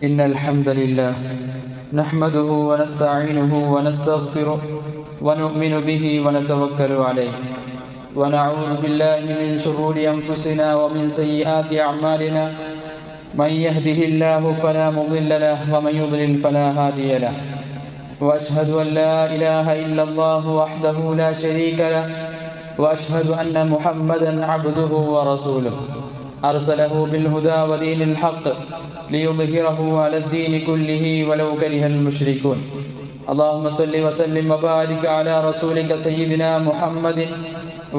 إن الحمد لله نحمده ونستعينه ونستغفره ونؤمن به ونتوكل عليه ونعوذ بالله من شرور أنفسنا ومن سيئات أعمالنا من يهده الله فلا مضل له ومن يضلل فلا هادي له وأشهد أن لا إله إلا الله وحده لا شريك له وأشهد أن محمدا عبده ورسوله أرسله بالهدى ودين الحق ليظهره على الدين كله ولو كره المشركون اللهم صل وسلم وبارك على رسولك سيدنا محمد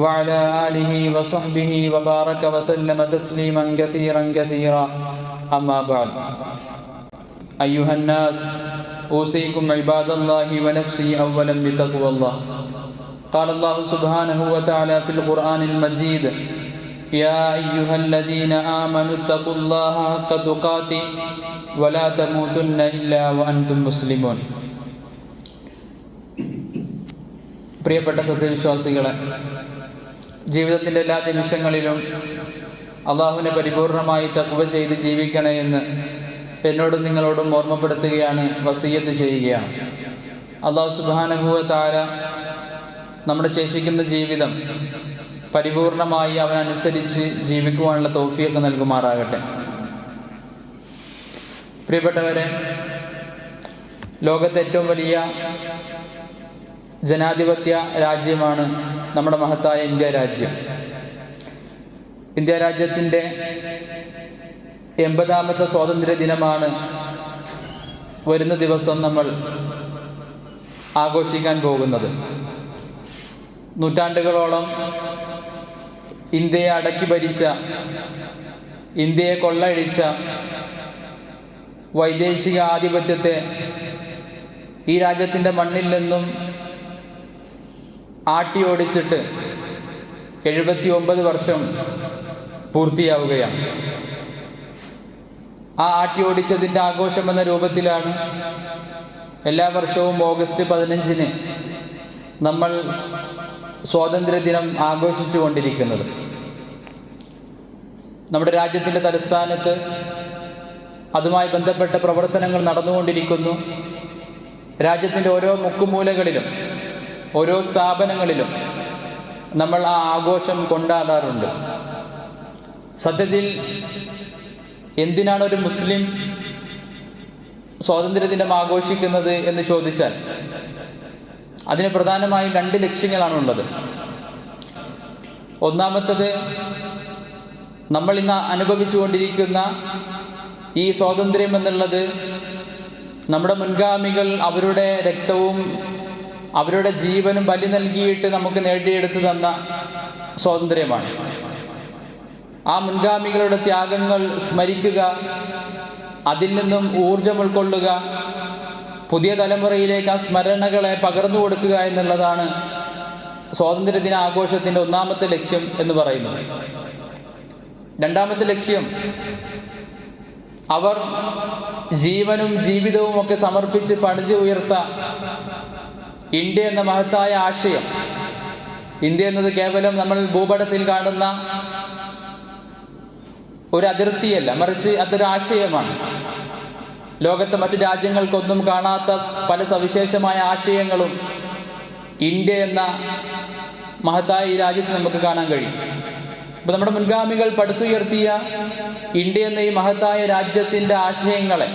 وعلى آله وصحبه وبارك وسلم تسليما كثيرا كثيرا أما بعد أيها الناس أوصيكم عباد الله ونفسي أولا بتقوى الله قال الله سبحانه وتعالى في القرآن المجيد يا أيها الذين آمنوا اتقوا الله حق تقاته ولا تموتن إلا وأنتم مسلمون. പ്രിയപ്പെട്ട സത്യവിശ്വാസികളെ, ജീവിതത്തിൻ്റെ എല്ലാ നിമിഷങ്ങളിലും അള്ളാഹുവിനെ പരിപൂർണമായി തഖ്വ ചെയ്ത് ജീവിക്കണേ എന്ന് എന്നോടും നിങ്ങളോടും ഓർമ്മപ്പെടുത്തുകയാണ്, വസിയ്യത്ത് ചെയ്യുകയാണ്. അള്ളാഹു സുബ്ഹാനഹു വ തആല നമ്മുടെ ശേഷിക്കുന്ന ജീവിതം പരിപൂർണമായി അവനനുസരിച്ച് ജീവിക്കുവാനുള്ള തൗഫീഖ് നൽകുമാറാകട്ടെ. പ്രിയപ്പെട്ടവരെ, ലോകത്തെ ഏറ്റവും വലിയ ജനാധിപത്യ രാജ്യമാണ് നമ്മുടെ മഹത്തായ ഇന്ത്യ രാജ്യം. ഇന്ത്യ രാജ്യത്തിൻ്റെ 80ാമത്തെ സ്വാതന്ത്ര്യ ദിനമാണ് വരുന്ന ദിവസം നമ്മൾ ആഘോഷിക്കാൻ പോകുന്നത്. നൂറ്റാണ്ടുകളോളം ഇന്ത്യയെ അടക്കി ഭരിച്ച, ഇന്ത്യയെ കൊള്ളയടിച്ച വൈദേശിക ആധിപത്യത്തെ ഈ രാജ്യത്തിൻ്റെ മണ്ണിൽ നിന്നും ആട്ടിയോടിച്ചിട്ട് 79 വർഷം പൂർത്തിയാവുകയാണ്. ആ ആട്ടിയോടിച്ചതിൻ്റെ ആഘോഷം എന്ന രൂപത്തിലാണ് എല്ലാ വർഷവും ഓഗസ്റ്റ് 15-ന് നമ്മൾ സ്വാതന്ത്ര്യദിനം ആഘോഷിച്ചു കൊണ്ടിരിക്കുന്നത്. നമ്മുടെ രാജ്യത്തിൻ്റെ തലസ്ഥാനത്ത് അതുമായി ബന്ധപ്പെട്ട പ്രവർത്തനങ്ങൾ നടന്നുകൊണ്ടിരിക്കുന്നു. രാജ്യത്തിൻ്റെ ഓരോ മുക്കുമൂലകളിലും ഓരോ സ്ഥാപനങ്ങളിലും നമ്മൾ ആ ആഘോഷം കൊണ്ടാടാറുണ്ട്. സത്യത്തിൽ എന്തിനാണ് ഒരു മുസ്ലിം സ്വാതന്ത്ര്യദിനം ആഘോഷിക്കുന്നത് എന്ന് ചോദിച്ചാൽ അതിന് പ്രധാനമായും 2 ലക്ഷ്യങ്ങളാണുള്ളത്. ഒന്നാമത്തത്, നമ്മൾ ഇന്ന് അനുഭവിച്ചു കൊണ്ടിരിക്കുന്ന ഈ സ്വാതന്ത്ര്യം എന്നുള്ളത് നമ്മുടെ മുൻഗാമികൾ അവരുടെ രക്തവും അവരുടെ ജീവനും ബലി നൽകിയിട്ട് നമുക്ക് നേടിയെടുത്തു തന്ന സ്വാതന്ത്ര്യമാണ്. ആ മുൻഗാമികളുടെ ത്യാഗങ്ങൾ സ്മരിക്കുക, അതിൽ നിന്നും ഊർജം ഉൾക്കൊള്ളുക, പുതിയ തലമുറയിലേക്ക് ആ സ്മരണകളെ പകർന്നു കൊടുക്കുക എന്നുള്ളതാണ് സ്വാതന്ത്ര്യദിന ആഘോഷത്തിൻ്റെ ഒന്നാമത്തെ ലക്ഷ്യം എന്ന് പറയുന്നത്. രണ്ടാമത്തെ ലക്ഷ്യം, അവർ ജീവനും ജീവിതവും ഒക്കെ സമർപ്പിച്ച് പണിത് ഉയർത്ത ഇന്ത്യ എന്ന മഹത്തായ ആശയം. ഇന്ത്യ എന്നത് കേവലം നമ്മൾ ഭൂപടത്തിൽ കാണുന്ന ഒരു അതിർത്തിയല്ല, മറിച്ച് അതൊരു ആശയമാണ്. ലോകത്തെ മറ്റു രാജ്യങ്ങൾക്കൊന്നും കാണാത്ത പല സവിശേഷമായ ആശയങ്ങളും ഇന്ത്യ എന്ന മഹത്തായ ഈ രാജ്യത്ത് നമുക്ക് കാണാൻ കഴിയും. അപ്പോൾ നമ്മുടെ മുൻഗാമികൾ പടുത്തുയർത്തിയ ഇന്ത്യ എന്ന ഈ മഹത്തായ രാജ്യത്തിൻ്റെ ആശയങ്ങളെ,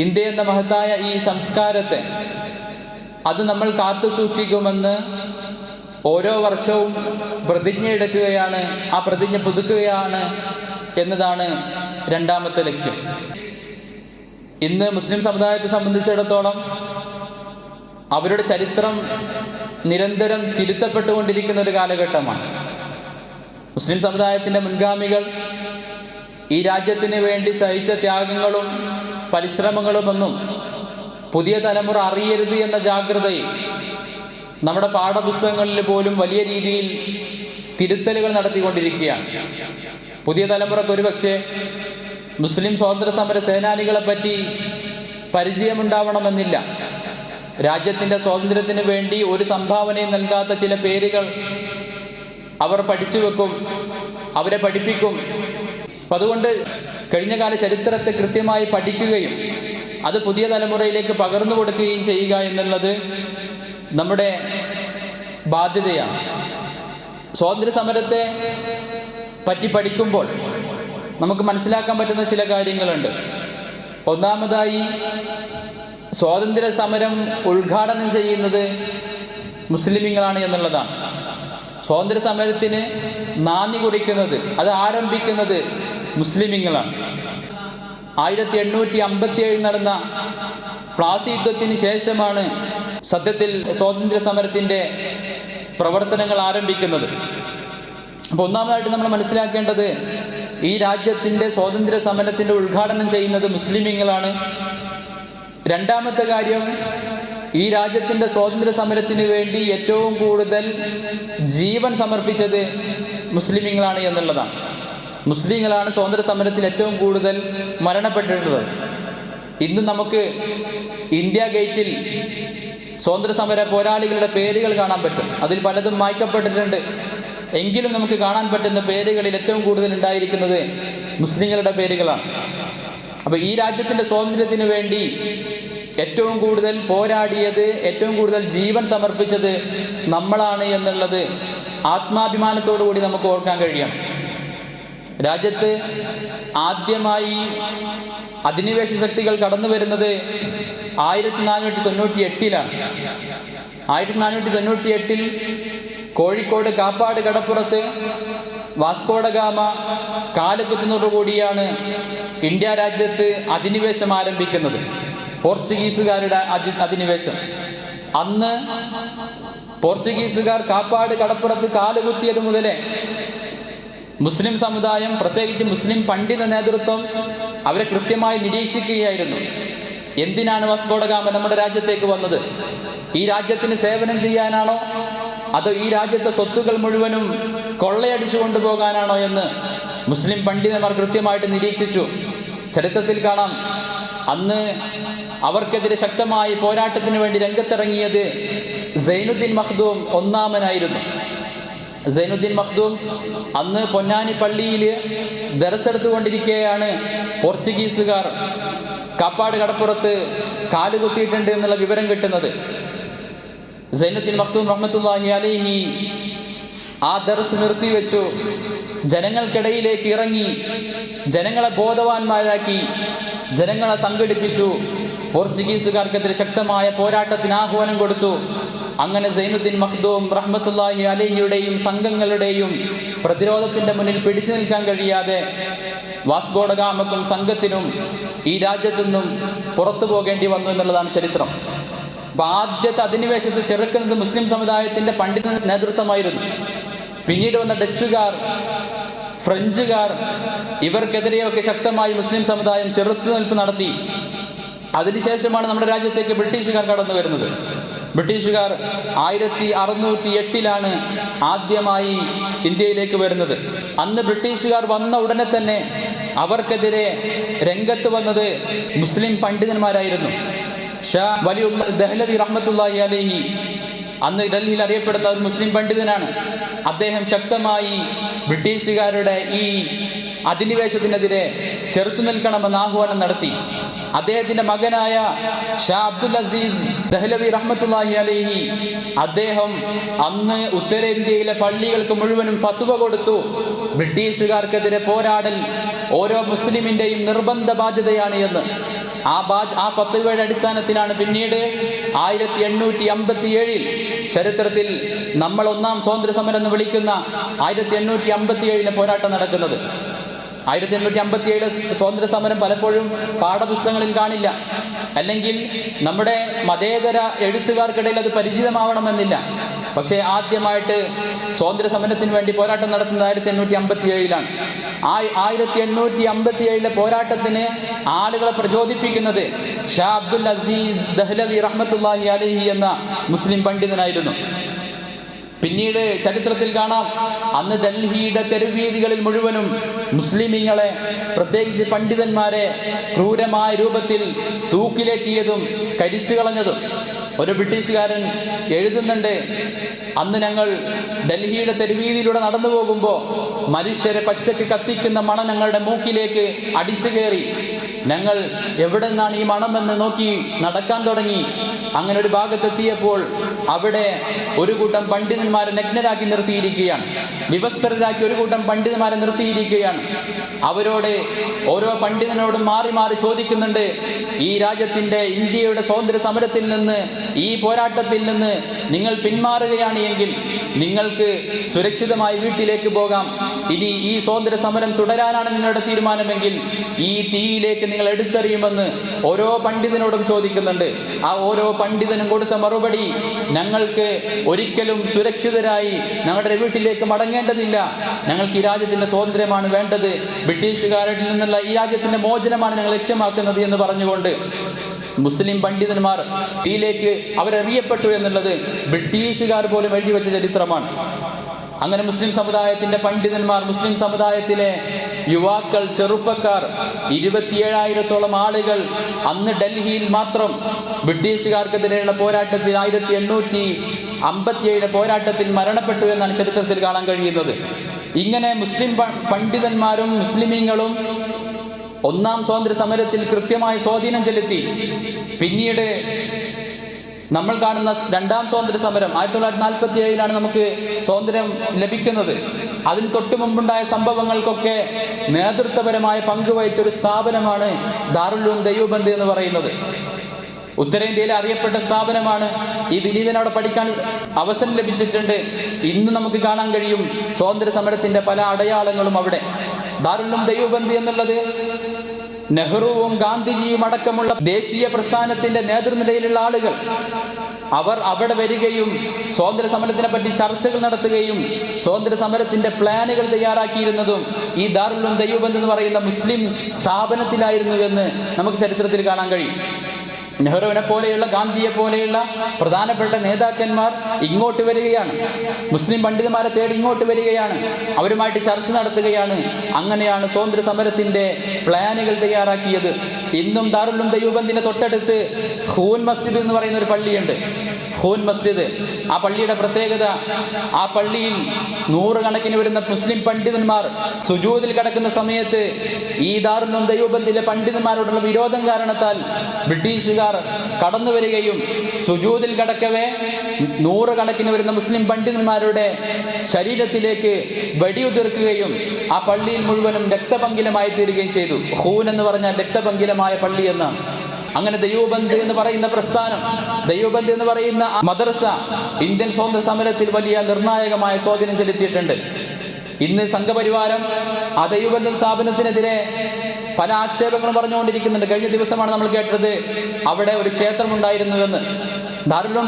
ഇന്ത്യ എന്ന മഹത്തായ ഈ സംസ്കാരത്തെ, അത് നമ്മൾ കാത്തു സൂക്ഷിക്കുമെന്ന് ഓരോ വർഷവും പ്രതിജ്ഞ എടുക്കുകയാണ്, ആ പ്രതിജ്ഞ പുതുക്കുകയാണ് എന്നതാണ് രണ്ടാമത്തെ ലക്ഷ്യം. ഇന്ന് മുസ്ലിം സമുദായത്തെ സംബന്ധിച്ചിടത്തോളം അവരുടെ ചരിത്രം നിരന്തരം തിരുത്തപ്പെട്ടുകൊണ്ടിരിക്കുന്ന ഒരു കാലഘട്ടമാണ്. മുസ്ലിം സമുദായത്തിൻ്റെ മുൻഗാമികൾ ഈ രാജ്യത്തിന് വേണ്ടി സഹിച്ച ത്യാഗങ്ങളും പരിശ്രമങ്ങളുമൊന്നും പുതിയ തലമുറ അറിയരുത് എന്ന ജാഗ്രതയിൽ നമ്മുടെ പാഠപുസ്തകങ്ങളിൽ പോലും വലിയ രീതിയിൽ തിരുത്തലുകൾ നടത്തിക്കൊണ്ടിരിക്കുകയാണ്. പുതിയ തലമുറക്ക് ഒരുപക്ഷെ മുസ്ലിം സ്വാതന്ത്ര്യ സമര സേനാനികളെ പറ്റി പരിചയമുണ്ടാവണമെന്നില്ല. രാജ്യത്തിൻ്റെ സ്വാതന്ത്ര്യത്തിന് വേണ്ടി ഒരു സംഭാവനയും നൽകാത്ത ചില പേരുകൾ അവർ പഠിച്ചു വെക്കും, അവരെ പഠിപ്പിക്കും. അപ്പം അതുകൊണ്ട് കഴിഞ്ഞകാല ചരിത്രത്തെ കൃത്യമായി പഠിക്കുകയും അത് പുതിയ തലമുറയിലേക്ക് പകർന്നു കൊടുക്കുകയും ചെയ്യുക എന്നുള്ളത് നമ്മുടെ ബാധ്യതയാണ്. സ്വാതന്ത്ര്യ സമരത്തെ പറ്റി പഠിക്കുമ്പോൾ നമുക്ക് മനസ്സിലാക്കാൻ പറ്റുന്ന ചില കാര്യങ്ങളുണ്ട്. ഒന്നാമതായി, സ്വാതന്ത്ര്യ സമരം ഉദ്ഘാടനം ചെയ്യുന്നത് മുസ്ലിമീങ്ങളാണ് എന്നുള്ളതാണ്. സ്വാതന്ത്ര്യ സമരത്തിന് നാന്ദി കുറിക്കുന്നത്, അത് ആരംഭിക്കുന്നത് മുസ്ലിമീങ്ങളാണ്. 1857 നടന്ന പ്ലാസി യുദ്ധത്തിന് ശേഷമാണ് സത്യത്തിൽ സ്വാതന്ത്ര്യ സമരത്തിൻ്റെ പ്രവർത്തനങ്ങൾ ആരംഭിക്കുന്നത്. അപ്പോൾ ഒന്നാമതായിട്ട് നമ്മൾ മനസ്സിലാക്കേണ്ടത്, ഈ രാജ്യത്തിൻ്റെ സ്വാതന്ത്ര്യ സമരത്തിൻ്റെ ഉദ്ഘാടനം ചെയ്യുന്നത് മുസ്ലിമീങ്ങളാണ്. രണ്ടാമത്തെ കാര്യം, ഈ രാജ്യത്തിൻ്റെ സ്വാതന്ത്ര്യ സമരത്തിന് വേണ്ടി ഏറ്റവും കൂടുതൽ ജീവൻ സമർപ്പിച്ചത് മുസ്ലിമീങ്ങളാണ് എന്നുള്ളതാണ്. മുസ്ലിങ്ങളാണ് സ്വാതന്ത്ര്യ സമരത്തിൽ ഏറ്റവും കൂടുതൽ മരണപ്പെട്ടിട്ടുള്ളത്. ഇന്ന് നമുക്ക് ഇന്ത്യ ഗേറ്റിൽ സ്വാതന്ത്ര്യ സമര പോരാളികളുടെ പേരുകൾ കാണാൻ പറ്റും. അതിൽ പലതും മായ്ക്കപ്പെട്ടിട്ടുണ്ട്. എങ്കിലും നമുക്ക് കാണാൻ പറ്റുന്ന പേരുകളിൽ ഏറ്റവും കൂടുതൽ ഉണ്ടായിരിക്കുന്നത് മുസ്ലിങ്ങളുടെ പേരുകളാണ്. അപ്പോൾ ഈ രാജ്യത്തിൻ്റെ സ്വാതന്ത്ര്യത്തിന് വേണ്ടി ഏറ്റവും കൂടുതൽ പോരാടിയത്, ഏറ്റവും കൂടുതൽ ജീവൻ സമർപ്പിച്ചത് നമ്മളാണ് എന്നുള്ളത് ആത്മാഭിമാനത്തോടു കൂടി നമുക്ക് ഓർക്കാൻ കഴിയണം. രാജ്യത്ത് ആദ്യമായി അധിനിവേശ ശക്തികൾ കടന്നു വരുന്നത് 1498-ലാണ്. 1498 കോഴിക്കോട് കാപ്പാട് കടപ്പുറത്ത് വാസ്കോഡ ഗാമ കാലുകുത്തുന്നതോടുകൂടിയാണ് ഇന്ത്യ രാജ്യത്ത് അധിനിവേശം ആരംഭിക്കുന്നത്. പോർച്ചുഗീസുകാരുടെ അധിനിവേശം. അന്ന് പോർച്ചുഗീസുകാർ കാപ്പാട് കടപ്പുറത്ത് കാലുകുത്തിയത് മുതലേ മുസ്ലിം സമുദായം, പ്രത്യേകിച്ച് മുസ്ലിം പണ്ഡിത നേതൃത്വം അവരെ കൃത്യമായി നിരീക്ഷിക്കുകയായിരുന്നു. എന്തിനാണ് വാസ്കോഡ ഗാമ നമ്മുടെ രാജ്യത്തേക്ക് വന്നത്? ഈ രാജ്യത്തിന് സേവനം ചെയ്യാനാണോ, അതോ ഈ രാജ്യത്തെ സ്വത്തുക്കൾ മുഴുവനും കൊള്ളയടിച്ചു കൊണ്ടുപോകാനാണോ എന്ന് മുസ്ലിം പണ്ഡിതന്മാർ കൃത്യമായിട്ട് നിരീക്ഷിച്ചു. ചരിത്രത്തിൽ കാണാം, അന്ന് അവർക്കെതിരെ ശക്തമായി പോരാട്ടത്തിന് വേണ്ടി രംഗത്തിറങ്ങിയത് സൈനുദ്ദീൻ മഖ്ദൂം ഒന്നാമനായിരുന്നു. സൈനുദ്ദീൻ മഖ്ദൂം അന്ന് പൊന്നാനി പള്ളിയിൽ ദർസെടുത്തുകൊണ്ടിരിക്കെയാണ് പോർച്ചുഗീസുകാർ കാപ്പാട് കടപ്പുറത്ത് കാലുകുത്തിയിട്ടുണ്ട് എന്നുള്ള വിവരം കിട്ടുന്നത്. സൈനുദ്ദീൻ മഖ്ദൂം റഹ്മത്തുള്ളാഹി അലൈഹി ആ ദർസ് നിർത്തിവെച്ചു. ജനങ്ങൾക്കിടയിലേക്ക് ഇറങ്ങി, ജനങ്ങളെ ബോധവാന്മാരാക്കി, ജനങ്ങളെ സംഘടിപ്പിച്ചു. പോർച്ചുഗീസുകാർക്കെതിരെ ശക്തമായ പോരാട്ടത്തിന് ആഹ്വാനം കൊടുത്തു. അങ്ങനെ സൈനുദ്ദീൻ മഖ്ദൂം റഹ്മത്തുള്ളാഹി അലൈഹിയുടെയും സംഘങ്ങളുടെയും പ്രതിരോധത്തിൻ്റെ മുന്നിൽ പിടിച്ചു നിൽക്കാൻ കഴിയാതെ വാസ്കോഡ ഗാമക്കും സംഘത്തിനും ഈ രാജ്യത്തു നിന്നും പുറത്തു പോകേണ്ടി വന്നു എന്നുള്ളതാണ് ചരിത്രം. അപ്പോൾ ആദ്യത്തെ അധിനിവേശത്തെ ചെറുക്കുന്നത് മുസ്ലിം സമുദായത്തിൻ്റെ പണ്ഡിത നേതൃത്വമായിരുന്നു. പിന്നീട് വന്ന ഡച്ചുകാർ, ഫ്രഞ്ചുകാർ, ഇവർക്കെതിരെയൊക്കെ ശക്തമായി മുസ്ലിം സമുദായം ചെറുത്തുനിൽപ്പ് നടത്തി. അതിനുശേഷമാണ് നമ്മുടെ രാജ്യത്തേക്ക് ബ്രിട്ടീഷുകാർ കടന്നു വരുന്നത്. ബ്രിട്ടീഷുകാർ 1608-ലാണ് ആദ്യമായി ഇന്ത്യയിലേക്ക് വരുന്നത്. അന്ന് ബ്രിട്ടീഷുകാർ വന്ന ഉടനെ തന്നെ അവർക്കെതിരെ രംഗത്ത് വന്നത് മുസ്ലിം പണ്ഡിതന്മാരായിരുന്നു. ഷാ വലിയുള്ള ദഹ്ലവി റഹ്മത്തുള്ളാഹി അലൈഹി അന്ന് ഡൽഹിയിൽ അറിയപ്പെടുന്ന ഒരു മുസ്ലിം പണ്ഡിതനാണ്. അദ്ദേഹം ശക്തമായി ബ്രിട്ടീഷുകാരുടെ ഈ അധിനിവേശത്തിനെതിരെ ചെറുത്തു നിൽക്കണമെന്ന് ആഹ്വാനം നടത്തി. അദ്ദേഹത്തിൻ്റെ മകനായ ഷാ അബ്ദുൽ അസീസ് ദഹ്ലവി റഹ്മത്തുള്ളാഹി അലൈഹി അദ്ദേഹം അന്ന് ഉത്തരേന്ത്യയിലെ പള്ളികൾക്ക് മുഴുവനും ഫത്വ കൊടുത്തു. ബ്രിട്ടീഷുകാർക്കെതിരെ പോരാടൽ ഓരോ മുസ്ലിമിൻ്റെയും നിർബന്ധ ബാധ്യതയാണ് എന്ന്. ആ ഫത്വയുടെ അടിസ്ഥാനത്തിലാണ് പിന്നീട് 1857 ചരിത്രത്തിൽ നമ്മൾ ഒന്നാം സ്വാതന്ത്ര്യ സമരം എന്ന് വിളിക്കുന്ന 1857 പോരാട്ടം നടക്കുന്നത്. 1857 സ്വാതന്ത്ര്യ സമരം പലപ്പോഴും പാഠപുസ്തകങ്ങളിൽ കാണില്ല, അല്ലെങ്കിൽ നമ്മുടെ മതേതര എഴുത്തുകാർക്കിടയിൽ അത് പരിചിതമാവണമെന്നില്ല. പക്ഷേ ആദ്യമായിട്ട് സ്വാതന്ത്ര്യ സമരത്തിന് വേണ്ടി പോരാട്ടം നടത്തുന്നത് 1857-ലാണ്. ആ 1857 പോരാട്ടത്തിന് ആളുകളെ പ്രചോദിപ്പിക്കുന്നത് ഷാ അബ്ദുൽ അസീസ് ദഹ്ലവി റഹ്മത്തുള്ളാഹി അലൈഹി എന്ന മുസ്ലിം പണ്ഡിതനായിരുന്നു. പിന്നീട് ചരിത്രത്തിൽ കാണാം, അന്ന് ഡൽഹിയുടെ തെരുവീതികളിൽ മുഴുവനും മുസ്ലിമീങ്ങളെ, പ്രത്യേകിച്ച് പണ്ഡിതന്മാരെ ക്രൂരമായ രൂപത്തിൽ തൂക്കിലേറ്റിയതും കരിച്ചു കളഞ്ഞതും. ഒരു ബ്രിട്ടീഷുകാരൻ എഴുതുന്നുണ്ട്, അന്ന് ഞങ്ങൾ ഡൽഹിയുടെ തെരുവീതിയിലൂടെ നടന്നു പോകുമ്പോൾ മനുഷ്യരെ പച്ചക്ക് കത്തിക്കുന്ന മണം ഞങ്ങളുടെ മൂക്കിലേക്ക് അടിച്ചു കയറി. ഞങ്ങൾ എവിടെ നിന്നാണ് ഈ മണമെന്ന് നോക്കി നടക്കാൻ തുടങ്ങി. അങ്ങനെ ഒരു ഭാഗത്തെത്തിയപ്പോൾ അവിടെ ഒരു കൂട്ടം പണ്ഡിതന്മാരെ നഗ്നരാക്കി നിർത്തിയിരിക്കുകയാണ്. വിവസ്ത്രരാക്കി ഒരു കൂട്ടം പണ്ഡിതന്മാരെ നിർത്തിയിരിക്കുകയാണ്. അവരോട് ഓരോ പണ്ഡിതനോടും മാറി മാറി ചോദിക്കുന്നുണ്ട്, ഈ രാജ്യത്തിൻ്റെ ഇന്ത്യയുടെ സ്വാതന്ത്ര്യ സമരത്തിൽ നിന്ന്, ഈ പോരാട്ടത്തിൽ നിന്ന് നിങ്ങൾ പിന്മാറുകയാണ് എങ്കിൽ നിങ്ങൾക്ക് സുരക്ഷിതമായി വീട്ടിലേക്ക് പോകാം. ഇനി ഈ സ്വാതന്ത്ര്യ സമരം തുടരാനാണ് നിങ്ങളുടെ തീരുമാനമെങ്കിൽ ഈ തീയിലേക്ക് നിങ്ങൾ എടുത്തെറിയുമെന്ന് ഓരോ പണ്ഡിതനോടും ചോദിക്കുന്നുണ്ട്. ആ ഓരോ പണ്ഡിതനും കൊടുത്ത മറുപടി, ഞങ്ങൾക്ക് ഒരിക്കലും സുരക്ഷിതരായി ഞങ്ങളുടെ വീട്ടിലേക്ക് മടങ്ങേണ്ടതില്ല. ഞങ്ങൾക്ക് ഈ രാജ്യത്തിന്റെ സ്വാതന്ത്ര്യമാണ് വേണ്ടത്. ബ്രിട്ടീഷുകാരിൽ നിന്നുള്ള ഈ രാജ്യത്തിന്റെ മോചനമാണ് ഞങ്ങൾ ലക്ഷ്യമാക്കുന്നത് എന്ന് പറഞ്ഞുകൊണ്ട് മുസ്ലിം പണ്ഡിതന്മാർ തീയിലേക്ക് അവരെറിയപ്പെട്ടു എന്നുള്ളത് ബ്രിട്ടീഷുകാർ പോലും എഴുതി വെച്ച ചരിത്രമാണ്. അങ്ങനെ മുസ്ലിം സമുദായത്തിന്റെ പണ്ഡിതന്മാർ, മുസ്ലിം സമുദായത്തിലെ യുവാക്കൾ, ചെറുപ്പക്കാർ 27,000-ഓളം ആളുകൾ അന്ന് ഡൽഹിയിൽ മാത്രം ബ്രിട്ടീഷുകാർക്കെതിരെയുള്ള പോരാട്ടത്തിൽ 1857 പോരാട്ടത്തിൽ മരണപ്പെട്ടു എന്നാണ് ചരിത്രത്തിൽ കാണാൻ കഴിയുന്നത്. ഇങ്ങനെ മുസ്ലിം പണ്ഡിതന്മാരും മുസ്ലിമീങ്ങളും ഒന്നാം സ്വാതന്ത്ര്യ സമരത്തിൽ കൃത്യമായി സ്വാധീനം ചെലുത്തി. പിന്നീട് നമ്മൾ കാണുന്ന രണ്ടാം സ്വാതന്ത്ര്യ സമരം 1947 നമുക്ക് സ്വാതന്ത്ര്യം ലഭിക്കുന്നത്. അതിന് തൊട്ടു മുമ്പുണ്ടായ സംഭവങ്ങൾക്കൊക്കെ നേതൃത്വപരമായ പങ്കുവഹിച്ചൊരു സ്ഥാപനമാണ് ദാറുൽ ഉലൂം ദൈവബന്ദ് എന്ന് പറയുന്നത്. ഉത്തരേന്ത്യയിലെ അറിയപ്പെട്ട സ്ഥാപനമാണ്. ഈ വിനീതൻ അവിടെ പഠിക്കാൻ അവസരം ലഭിച്ചിട്ടുണ്ട്. ഇന്ന് നമുക്ക് കാണാൻ കഴിയും സ്വാതന്ത്ര്യ സമരത്തിന്റെ പല അടയാളങ്ങളും അവിടെ. ദാറുൽ ഉലൂം ദൈവബന്ദ് എന്നുള്ളത് നെഹ്റുവും ഗാന്ധിജിയും അടക്കമുള്ള ദേശീയ പ്രസ്ഥാനത്തിന്റെ നേതൃനിരയിലുള്ള ആളുകൾ അവർ അവിടെ വരികയും സ്വാതന്ത്ര്യ സമരത്തിനെ പറ്റി ചർച്ചകൾ നടത്തുകയും സ്വാതന്ത്ര്യ സമരത്തിന്റെ പ്ലാനുകൾ തയ്യാറാക്കിയിരുന്നതും ഈ ദാറുൽ ഉലൂം ദൈവബന്ദ് എന്ന് പറയുന്ന മുസ്ലിം സ്ഥാപനത്തിലായിരുന്നു എന്ന് നമുക്ക് ചരിത്രത്തിൽ കാണാൻ കഴിയും. നെഹ്റുവിനെ പോലെയുള്ള, ഗാന്ധിയെ പോലെയുള്ള പ്രധാനപ്പെട്ട നേതാക്കന്മാർ ഇങ്ങോട്ട് വരികയാണ്. മുസ്ലിം പണ്ഡിതന്മാരെ തേടി ഇങ്ങോട്ട് വരികയാണ്. അവരുമായിട്ട് ചർച്ച നടത്തുകയാണ്. അങ്ങനെയാണ് സ്വാതന്ത്ര്യ സമരത്തിന്റെ പ്ലാനുകൾ തയ്യാറാക്കിയത്. ഇന്നും ദാറുൽ ഉലൂം ദൈവബന്ദിന്റെ തൊട്ടടുത്ത് ഹൂൻ മസ്ജിദ് എന്ന് പറയുന്ന ഒരു പള്ളിയുണ്ട്. ഹൂൻ മസ്ജിദ്, ആ പള്ളിയുടെ പ്രത്യേകത, ആ പള്ളിയിൽ 100 കണക്കിന് വരുന്ന മുസ്ലിം പണ്ഡിതന്മാർ സുജൂദിൽ കിടക്കുന്ന സമയത്ത് ഈ ദാറുൽ ഉലൂം ദൈവബന്ദിലെ പണ്ഡിതന്മാരോടുള്ള വിരോധം കാരണത്താൽ ബ്രിട്ടീഷുകാർ കടന്നു വരികയും സുജൂദിൽ കിടക്കവേ 100 കണക്കിന് വരുന്ന മുസ്ലിം പണ്ഡിതന്മാരുടെ ശരീരത്തിലേക്ക് വെടിയുതിർക്കുകയും ആ പള്ളിയിൽ മുഴുവനും രക്തപങ്കിലമായി തീരുകയും ചെയ്തു. ഹൂൻ എന്ന് പറഞ്ഞാൽ രക്തപങ്കിലമായ പള്ളി എന്നാണ്. അങ്ങനെ ദൈവബന്ദ് എന്ന് പറയുന്ന പ്രസ്ഥാനം, ദൈവബന്ദ് എന്ന് പറയുന്ന മദ്രസ ഇന്ത്യൻ സ്വാതന്ത്ര്യ സമരത്തിൽ വലിയ നിർണായകമായ സ്വാധീനം ചെലുത്തിയിട്ടുണ്ട്. ഇന്ന് സംഘപരിവാരം ആ ദൈവബന്ധ സ്ഥാപനത്തിനെതിരെ പല ആക്ഷേപങ്ങളും പറഞ്ഞുകൊണ്ടിരിക്കുന്നുണ്ട്. കഴിഞ്ഞ ദിവസമാണ് നമ്മൾ കേട്ടത് അവിടെ ഒരു ക്ഷേത്രമുണ്ടായിരുന്നുവെന്ന്. ദാറുൽ ഉലൂം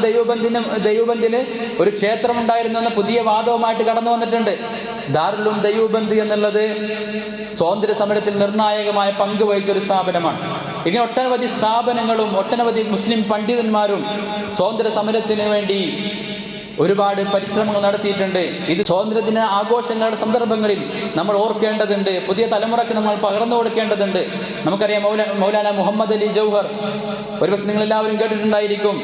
ദൈവബന്ദിന് ഒരു ക്ഷേത്രമുണ്ടായിരുന്നു എന്ന പുതിയ വാദവുമായിട്ട് കടന്നു വന്നിട്ടുണ്ട്. ദാറുൽ ഉലൂം ദൈവബന്ദ് എന്നുള്ളത് സ്വാതന്ത്ര്യ സമരത്തിൽ നിർണായകമായ പങ്ക് വഹിച്ചൊരു സ്ഥാപനമാണ്. ഇങ്ങനെ ഒട്ടനവധി സ്ഥാപനങ്ങളും ഒട്ടനവധി മുസ്ലിം പണ്ഡിതന്മാരും സ്വാതന്ത്ര്യ സമരത്തിന് വേണ്ടി ഒരുപാട് പരിശ്രമങ്ങൾ നടത്തിയിട്ടുണ്ട്. ഇത് സ്വാതന്ത്ര്യദിന ആഘോഷങ്ങളുടെ സന്ദർഭങ്ങളിൽ നമ്മൾ ഓർക്കേണ്ടതുണ്ട്. പുതിയ തലമുറയ്ക്ക് നമ്മൾ പകർന്നു കൊടുക്കേണ്ടതുണ്ട്. നമുക്കറിയാം മൗലാന മുഹമ്മദ് അലി ജൗഹർ, ഒരുപക്ഷെ നിങ്ങളെല്ലാവരും കേട്ടിട്ടുണ്ടായിരിക്കും.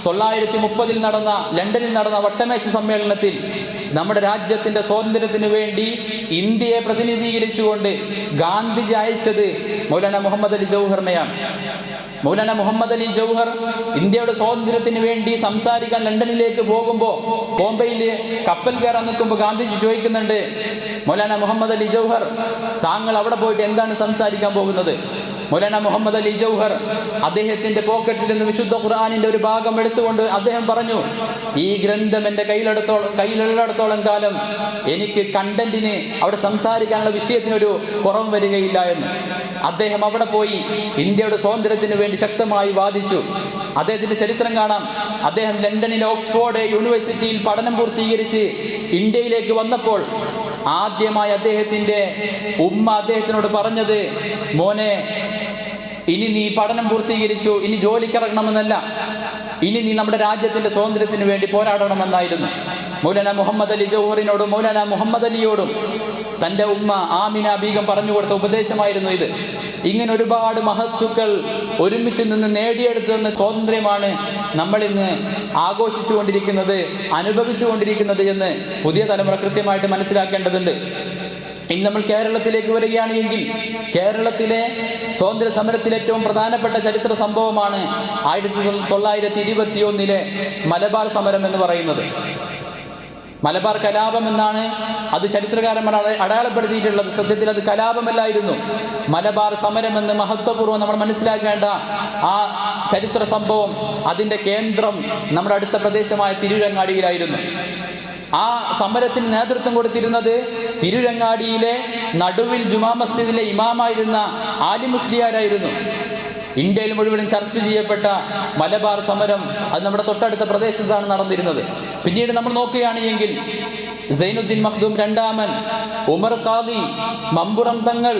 1930 നടന്ന ലണ്ടനിൽ നടന്ന വട്ടമേശ സമ്മേളനത്തിൽ നമ്മുടെ രാജ്യത്തിന്റെ സ്വാതന്ത്ര്യത്തിന് വേണ്ടി ഇന്ത്യയെ പ്രതിനിധീകരിച്ചുകൊണ്ട് ഗാന്ധിജി അയച്ചത് മൗലാന മുഹമ്മദ് അലി ജൗഹറിനെയാണ്. മൗലാന മുഹമ്മദ് അലി ജൗഹർ ഇന്ത്യയുടെ സ്വാതന്ത്ര്യത്തിന് വേണ്ടി സംസാരിക്കാൻ ലണ്ടനിലേക്ക് പോകുമ്പോൾ, ബോംബെയിൽ കപ്പൽ കയറാൻ നിൽക്കുമ്പോൾ ഗാന്ധിജി ചോദിക്കുന്നുണ്ട്, മൗലാന മുഹമ്മദ് അലി ജൗഹർ, താങ്കൾ അവിടെ പോയിട്ട് എന്താണ് സംസാരിക്കാൻ പോകുന്നത്? മൗലാന മുഹമ്മദ് അലി ജൗഹർ അദ്ദേഹത്തിന്റെ പോക്കറ്റിൽ നിന്ന് വിശുദ്ധ ഖുർആനിന്റെ ഒരു ഭാഗം എടുത്തുകൊണ്ട് അദ്ദേഹം പറഞ്ഞു, ഈ ഗ്രന്ഥം എൻ്റെ കയ്യിലുള്ളിടത്തോളം കാലം എനിക്ക് കണ്ടന്റിന് അവിടെ സംസാരിക്കാനുള്ള വിഷയത്തിനൊരു കുറവ് വരികയില്ല എന്ന്. അദ്ദേഹം അവിടെ പോയി ഇന്ത്യയുടെ സ്വാതന്ത്ര്യത്തിന് വേണ്ടി ശക്തമായി വാദിച്ചു. അദ്ദേഹത്തിന്റെ ചരിത്രം കാണാം. അദ്ദേഹം ലണ്ടനിലെ ഓക്സ്ഫോർഡ് യൂണിവേഴ്സിറ്റിയിൽ പഠനം പൂർത്തീകരിച്ച് ഇന്ത്യയിലേക്ക് വന്നപ്പോൾ ആദ്യമായി അദ്ദേഹത്തിന്റെ ഉമ്മ അദ്ദേഹത്തിനോട് പറഞ്ഞത്, മോനെ, ഇനി നീ പഠനം പൂർത്തീകരിച്ചു, ഇനി ജോലിക്കിറങ്ങണമെന്നല്ല, ഇനി നീ നമ്മുടെ രാജ്യത്തിന്റെ സ്വാതന്ത്ര്യത്തിന് വേണ്ടി പോരാടണമെന്നായിരുന്നു. മൗലാന മുഹമ്മദ് അലി ജൗഹറിനോടും മൗലാന മുഹമ്മദ് അലിയോടും തൻ്റെ ഉമ്മ ആമിന ബീഗം പറഞ്ഞു കൊടുത്ത ഉപദേശമായിരുന്നു ഇത്. ഇങ്ങനെ ഒരുപാട് മഹത്തുക്കൾ ഒരുമിച്ച് നിന്ന് നേടിയെടുത്തുന്ന സ്വാതന്ത്ര്യമാണ് നമ്മൾ ഇന്ന് ആഘോഷിച്ചുകൊണ്ടിരിക്കുന്നത്, അനുഭവിച്ചുകൊണ്ടിരിക്കുന്നത് എന്ന് പുതിയ തലമുറ കൃത്യമായിട്ട് മനസ്സിലാക്കേണ്ടതുണ്ട്. ഇനി നമ്മൾ കേരളത്തിലേക്ക് വരികയാണ് എങ്കിൽ കേരളത്തിലെ സ്വാതന്ത്ര്യ സമരത്തിലെ ഏറ്റവും പ്രധാനപ്പെട്ട ചരിത്ര സംഭവമാണ് 1921 മലബാർ സമരം എന്ന് പറയുന്നത്. മലബാർ കലാപം എന്നാണ് അത് ചരിത്രകാരന്മാർ അടയാളപ്പെടുത്തിയിട്ടുള്ളത്. സത്യത്തിൽ അത് കലാപമല്ലായിരുന്നു, മലബാർ സമരം എന്ന് മഹത്വപൂർവ്വം നമ്മൾ മനസ്സിലാക്കേണ്ട ആ ചരിത്ര സംഭവം, അതിൻ്റെ കേന്ദ്രം നമ്മുടെ അടുത്ത പ്രദേശമായ തിരൂരങ്ങാടിയിലായിരുന്നു. ആ സമരത്തിന് നേതൃത്വം കൊടുത്തിരുന്നത് തിരൂരങ്ങാടിയിലെ നടുവിൽ ജുമാ മസ്ജിദിലെ ഇമാമായിരുന്ന ആലി മുസ്ലിയാരായിരുന്നു. ഇന്ത്യയിൽ മുഴുവനും ചർച്ച ചെയ്യപ്പെട്ട മലബാർ സമരം അത് നമ്മുടെ തൊട്ടടുത്ത പ്രദേശത്താണ് നടന്നിരുന്നത്. പിന്നീട് നമ്മൾ നോക്കുകയാണ് എങ്കിൽ സൈനുദ്ദീൻ മഖ്ദൂം രണ്ടാമൻ, ഉമർ ഖാദി, മമ്പുറം തങ്ങൾ,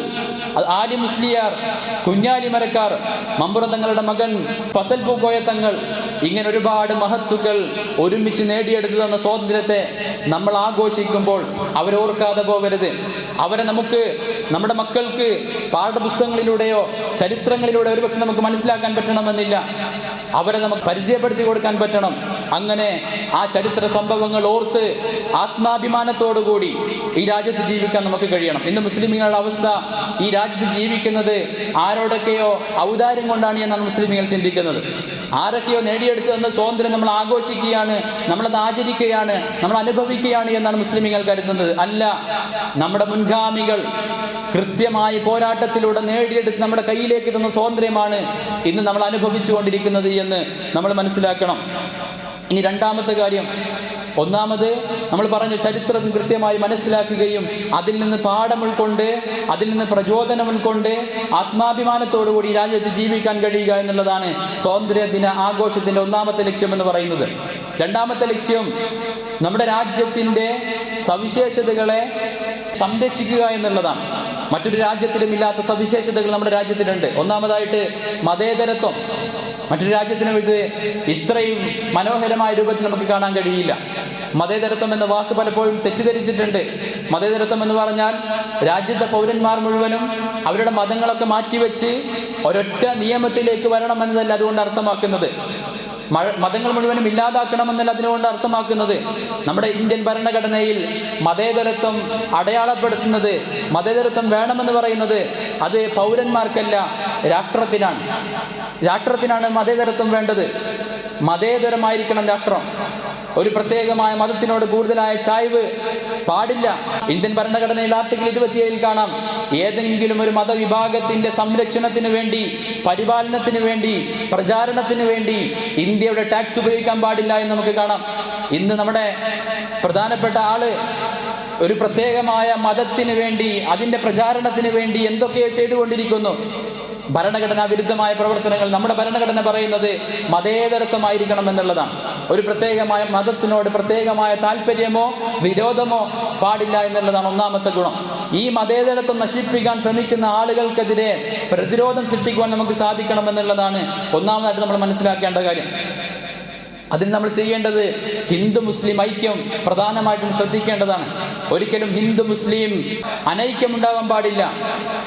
ആലി മുസ്ലിയാർ, കുഞ്ഞാലി മരക്കാർ, മമ്പുറം തങ്ങളുടെ മകൻ ഫസൽ പൂക്കോയ തങ്ങൾ, ഇങ്ങനെ ഒരുപാട് മഹത്തുക്കൾ ഒരുമിച്ച് നേടിയെടുത്തു തന്ന സ്വാതന്ത്ര്യത്തെ നമ്മൾ ആഘോഷിക്കുമ്പോൾ അവരോർക്കാതെ പോകരുത്. അവരെ നമുക്ക് നമ്മുടെ മക്കൾക്ക് പാഠപുസ്തകങ്ങളിലൂടെയോ ചരിത്രങ്ങളിലൂടെയോ ഒരുപക്ഷെ നമുക്ക് മനസ്സിലാക്കാൻ പറ്റണമെന്നില്ല, അവരെ നമുക്ക് പരിചയപ്പെടുത്തി കൊടുക്കാൻ പറ്റണം. അങ്ങനെ ആ ചരിത്ര സംഭവങ്ങൾ ഓർത്ത് ആത്മാഭിമാനത്തോടുകൂടി ഈ രാജ്യത്ത് ജീവിക്കാൻ നമുക്ക് കഴിയണം. ഇന്ന് മുസ്ലിമുകളുടെ അവസ്ഥ, ഈ രാജ്യത്ത് ജീവിക്കുന്നത് ആരോടൊക്കെയോ ഔദാര്യം കൊണ്ടാണ് എന്നാണ് മുസ്ലിമുകൾ ചിന്തിക്കുന്നത്. ആരൊക്കെയോ നേടിയെടുത്തു തന്ന സ്വാതന്ത്ര്യം നമ്മൾ ആഘോഷിക്കുകയാണ്, നമ്മളത് ആചരിക്കുകയാണ്, നമ്മൾ അനുഭവിക്കുകയാണ് എന്നാണ് മുസ്ലിമുകൾ കരുതുന്നത്. അല്ല, നമ്മുടെ മുൻഗാമികൾ കൃത്യമായി പോരാട്ടത്തിലൂടെ നേടിയെടുത്ത് നമ്മുടെ കയ്യിലേക്ക് തന്ന സ്വാതന്ത്ര്യമാണ് ഇന്ന് നമ്മൾ അനുഭവിച്ചു കൊണ്ടിരിക്കുന്നത് എന്ന് നമ്മൾ മനസ്സിലാക്കണം. ഇനി രണ്ടാമത്തെ കാര്യം, ഒന്നാമത് നമ്മൾ പറഞ്ഞു ചരിത്രം കൃത്യമായി മനസ്സിലാക്കുകയും അതിൽ നിന്ന് പാഠം ഉൾക്കൊണ്ട് അതിൽ നിന്ന് പ്രചോദനം ഉൾക്കൊണ്ട് ആത്മാഭിമാനത്തോടുകൂടി രാജ്യത്ത് ജീവിക്കാൻ കഴിയുക എന്നുള്ളതാണ് സ്വാതന്ത്ര്യ ദിന ആഘോഷത്തിൻ്റെ ഒന്നാമത്തെ ലക്ഷ്യം എന്ന് പറയുന്നത്. രണ്ടാമത്തെ ലക്ഷ്യം നമ്മുടെ രാജ്യത്തിൻ്റെ സവിശേഷതകളെ സംരക്ഷിക്കുക എന്നുള്ളതാണ്. മറ്റൊരു രാജ്യത്തിലും ഇല്ലാത്ത സവിശേഷതകൾ നമ്മുടെ രാജ്യത്തിനുണ്ട്. ഒന്നാമതായിട്ട് മതേതരത്വം. മറ്റൊരു രാജ്യത്തിനും ഇത് ഇത്രയും മനോഹരമായ രൂപത്തിൽ നമുക്ക് കാണാൻ കഴിയില്ല. മതേതരത്വം എന്ന വാക്ക് പലപ്പോഴും തെറ്റിദ്ധരിച്ചിട്ടുണ്ട്. മതേതരത്വം എന്ന് പറഞ്ഞാൽ രാജ്യത്തെ പൗരന്മാർ മുഴുവനും അവരുടെ മതങ്ങളൊക്കെ മാറ്റിവെച്ച് ഒരൊറ്റ നിയമത്തിലേക്ക് വരണമെന്നതല്ല അതുകൊണ്ട് അർത്ഥമാക്കുന്നത്. മതങ്ങൾ മുഴുവനും ഇല്ലാതാക്കണമെന്നല്ല അതിനുകൊണ്ട് അർത്ഥമാക്കുന്നത്. നമ്മുടെ ഇന്ത്യൻ ഭരണഘടനയിൽ മതേതരത്വം അടയാളപ്പെടുത്തുന്നത്, മതേതരത്വം വേണമെന്ന് പറയുന്നത് അത് പൗരന്മാർക്കല്ല, രാഷ്ട്രത്തിനാണ്. രാഷ്ട്രത്തിനാണ് മതേതരത്വം വേണ്ടത്. മതേതരമായിരിക്കണം രാഷ്ട്രം. ഒരു പ്രത്യേകമായ മതത്തിനോട് കൂടുതലായ ചായ്വ് പാടില്ല. ഇന്ത്യൻ ഭരണഘടനയിൽ ആർട്ടിക്കിൾ 27 കാണാം, ഏതെങ്കിലും ഒരു മതവിഭാഗത്തിന്റെ സംരക്ഷണത്തിന് വേണ്ടി, പരിപാലനത്തിന് വേണ്ടി, പ്രചാരണത്തിന് വേണ്ടി ഇന്ത്യയുടെ ടാക്സ് ഉപയോഗിക്കാൻ പാടില്ല എന്ന് നമുക്ക് കാണാം. ഇന്ന് നമ്മുടെ പ്രധാനപ്പെട്ട ആള് ഒരു പ്രത്യേകമായ മതത്തിന് വേണ്ടി, അതിൻ്റെ പ്രചാരണത്തിന് വേണ്ടി എന്തൊക്കെയോ ചെയ്തുകൊണ്ടിരിക്കുന്നു. ഭരണഘടനാ വിരുദ്ധമായ പ്രവർത്തനങ്ങൾ. നമ്മുടെ ഭരണഘടന പറയുന്നത് മതേതരത്വമായിരിക്കണം എന്നുള്ളതാണ്. ഒരു പ്രത്യേകമായ മതത്തിനോട് പ്രത്യേകമായ താല്പര്യമോ വിരോധമോ പാടില്ല എന്നുള്ളതാണ് ഒന്നാമത്തെ ഗുണം. ഈ മതേതരത്വം നശിപ്പിക്കാൻ ശ്രമിക്കുന്ന ആളുകൾക്കെതിരെ പ്രതിരോധം സൃഷ്ടിക്കുവാൻ നമുക്ക് സാധിക്കണം എന്നുള്ളതാണ് ഒന്നാമതായിട്ട് നമ്മൾ മനസ്സിലാക്കേണ്ട കാര്യം. അതിന് നമ്മൾ ചെയ്യേണ്ടത് ഹിന്ദു മുസ്ലിം ഐക്യം പ്രധാനമായിട്ടും ശ്രദ്ധിക്കേണ്ടതാണ്. ഒരിക്കലും ഹിന്ദു മുസ്ലിം അനൈക്യമുണ്ടാവാൻ പാടില്ല.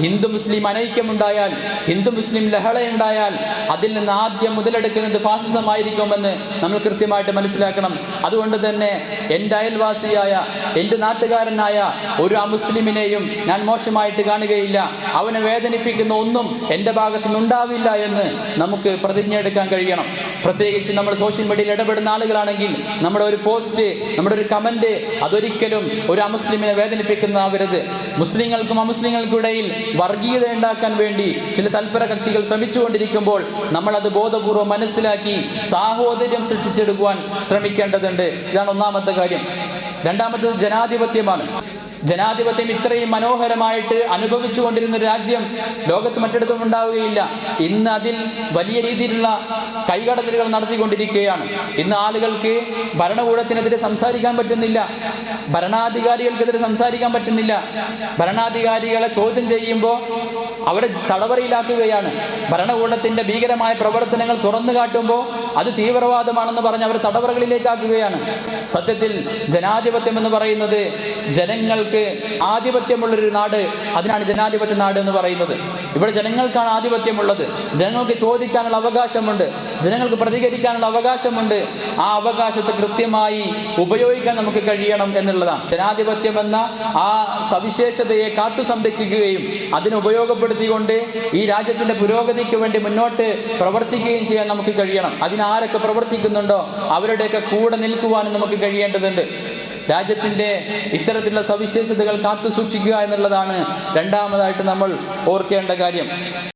ഹിന്ദു മുസ്ലിം അനൈക്യമുണ്ടായാൽ, ഹിന്ദു മുസ്ലിം ലഹളയുണ്ടായാൽ അതിൽ നിന്ന് ആദ്യം മുതലെടുക്കുന്നത് ഫാസിസമായിരിക്കുമെന്ന് നമ്മൾ കൃത്യമായിട്ട് മനസ്സിലാക്കണം. അതുകൊണ്ട് തന്നെ എൻ്റെ അയൽവാസിയായ, എൻ്റെ നാട്ടുകാരനായ ഒരു അമുസ്ലിമിനെയും ഞാൻ മോശമായിട്ട് കാണുകയില്ല. അവനെ വേദനിപ്പിക്കുന്ന ഒന്നും എൻ്റെ ഭാഗത്തു നിന്നുണ്ടാവില്ല എന്ന് നമുക്ക് പ്രതിജ്ഞ എടുക്കാൻ കഴിയണം. പ്രത്യേകിച്ച് നമ്മൾ സോഷ്യൽ മീഡിയയിൽ ഇടപെടുന്ന ആളുകളാണെങ്കിൽ നമ്മുടെ ഒരു പോസ്റ്റ്, നമ്മുടെ ഒരു കമന്റ് അതൊരിക്കലും ഒരു അമുസ്ലിമിനെ വേദനിപ്പിക്കുന്നതാവരുത്. മുസ്ലിങ്ങൾക്കും അമുസ്ലിങ്ങൾക്കും ഇടയിൽ വർഗീയത ഉണ്ടാക്കാൻ വേണ്ടി ചില തൽപര കക്ഷികൾ ശ്രമിച്ചുകൊണ്ടിരിക്കുമ്പോൾ നമ്മൾ അത് ബോധപൂർവ്വം മനസ്സിലാക്കി സാഹോദര്യം സൃഷ്ടിച്ചെടുക്കുവാൻ ശ്രമിക്കേണ്ടതുണ്ട്. ഇതാണ് ഒന്നാമത്തെ കാര്യം. രണ്ടാമത്തത് ജനാധിപത്യമാണ്. ജനാധിപത്യം ഇത്രയും മനോഹരമായിട്ട് അനുഭവിച്ചു കൊണ്ടിരുന്ന രാജ്യം ലോകത്ത് മറ്റിടത്തും ഉണ്ടാവുകയില്ല. ഇന്ന് അതിൽ വലിയ രീതിയിലുള്ള കൈകടത്തലുകൾ നടത്തിക്കൊണ്ടിരിക്കുകയാണ്. ഇന്ന് ആളുകൾക്ക് ഭരണകൂടത്തിനെതിരെ സംസാരിക്കാൻ പറ്റുന്നില്ല, ഭരണാധികാരികൾക്കെതിരെ സംസാരിക്കാൻ പറ്റുന്നില്ല. ഭരണാധികാരികളെ ചോദ്യം ചെയ്യുമ്പോൾ അവരെ തടവറയിലാക്കുകയാണ്. ഭരണകൂടത്തിന്റെ ഭീകരമായ പ്രവർത്തനങ്ങൾ തുറന്നു കാട്ടുമ്പോൾ അത് തീവ്രവാദമാണെന്ന് പറഞ്ഞ് അവരെ തടവറകളിലേക്കാക്കുകയാണ്. സത്യത്തിൽ ജനാധിപത്യം എന്ന് പറയുന്നത് ജനങ്ങൾക്ക് ആധിപത്യമുള്ളൊരു നാട്, അതിനാണ് ജനാധിപത്യ നാട് എന്ന് പറയുന്നത്. ഇവിടെ ജനങ്ങൾക്കാണ് ആധിപത്യമുള്ളത്. ജനങ്ങൾക്ക് ചോദിക്കാനുള്ള അവകാശമുണ്ട്, ജനങ്ങൾക്ക് പ്രതികരിക്കാനുള്ള അവകാശമുണ്ട്. ആ അവകാശത്തെ കൃത്യമായി ഉപയോഗിക്കാൻ നമുക്ക് കഴിയണം എന്നുള്ളതാണ്. ജനാധിപത്യം എന്ന ആ സവിശേഷതയെ കാത്തു സംരക്ഷിക്കുകയും അതിനെ ഉപയോഗപ്പെടുത്തിക്കൊണ്ട് ഈ രാജ്യത്തിന്റെ പുരോഗതിക്ക് വേണ്ടി മുന്നോട്ട് പ്രവർത്തിക്കുകയും ചെയ്യാൻ നമുക്ക് കഴിയണം. അതിനാരൊക്കെ പ്രവർത്തിക്കുന്നുണ്ടോ അവരുടെയൊക്കെ കൂടെ നിൽക്കുവാനും നമുക്ക് കഴിയേണ്ടതുണ്ട്. രാജ്യത്തിന്റെ ഇത്തരത്തിലുള്ള സവിശേഷതകൾ കാത്തു സൂക്ഷിക്കുക എന്നുള്ളതാണ് രണ്ടാമതായിട്ട് നമ്മൾ ഓർക്കേണ്ട കാര്യം.